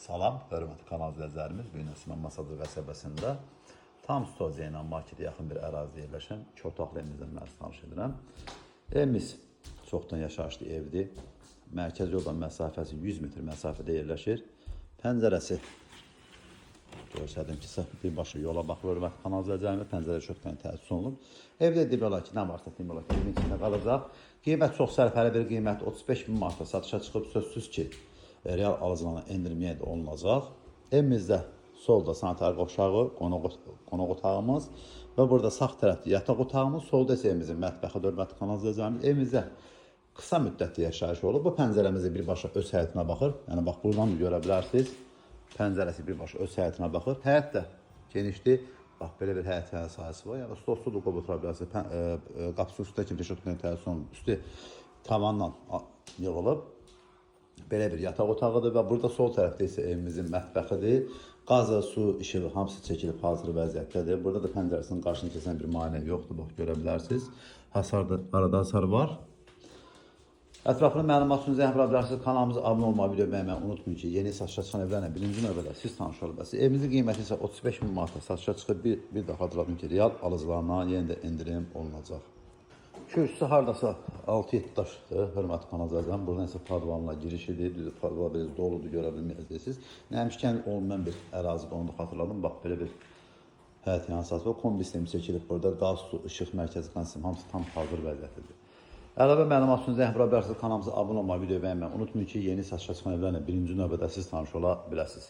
Salam, hörmətli kanal izləyicilərimiz. Bu gün Osman Masadır qəsəbəsində tam Stoziya ilə Makidə yaxın bir ərazidə yerləşən 2 otaqlı evimizdən mən tanış edirəm. Evimiz çoxdan yaşayışlı evdir. Mərkəz yoldan məsafəsi 100 metr məsafədə yerləşir. Pəncərəsi görsədim ki, birbaşa yola baxır, hörmətli kanal izləyicilərimiz. Pəncərə çoxdan təsis olunub. Evdə deyib olar ki, nə varsa deyib olar ki, evin içində qalacaq. Qiymət çox sərfəli bir qiymət, 35 min manata satışa çıxıb, sözsüz ki, real alıcılarına endirməyə də olunacaq. Evimizdə solda sanitar qoşağı, qonaq otağımız və burada sağ tərəfdə yataq otağımız, solda isə evimizin mətbəxi, hörmətli kanal izləyicilərimiz. Evimizdə qısa müddətli yaşayış olub. Bu pəncərəmizi birbaşa öz həyətinə baxır. Yəni bax buradan da görə bilərsiniz. Pəncərəsi birbaşa öz həyətinə baxır. Həyət də genişdir. Bax belə bir həyət sahəsi var. Yəni stolsuz da qoyub otura bilərsiniz. Qapısı üstə kimi reşotla təsis üstü tavanla yığılıb. Belə bir yataq otağıdır və burada sol tərəfdə isə evimizin mətbəxidir. Qazı, su, işığı hamısı çəkilib hazır vəziyyətdədir. Burada da pəncərəsinin qarşını kəsən bir maneə yoxdur. Bax görə bilərsiniz. Hasarda arada hasar var. Ətraflı məlumat üçün zəng vura bilərsiniz. Kanalımıza abunə olmağı, video bəyənməyi unutmayın ki, yeni satışa çıxan evlərlə birinci növbədə siz tanış olabilirsiniz. Evimizin qiyməti isə 35 min manata satışa çıxıb. Bir daha xatırladım ki, real alıcılarına yenə də endirim olunacaq. Kürsüsü hardasa 6-7 daşdır, hörmətli kanal izləyicilərimiz. Buradan isə padvanla girişidir, padvanla biraz doludur, görə bilməyəcəksiniz. Nəmişkən olmayan bir ərazidə onu da xatırladım. Bax, belə bir həyət yansası və kombi sistemi çəkilib burada. Qaz, su, işıq, mərkəzi qan sistemi hamısı tam hazır vəziyyətdir. Əlavə məlumat üçün zəng vura bilərsiniz. Kanalımıza abunə olmağı, video bəyənməyi unutmayın ki, yeni satışa çıxan evlərlə birinci növbədə siz tanış ola biləsiniz.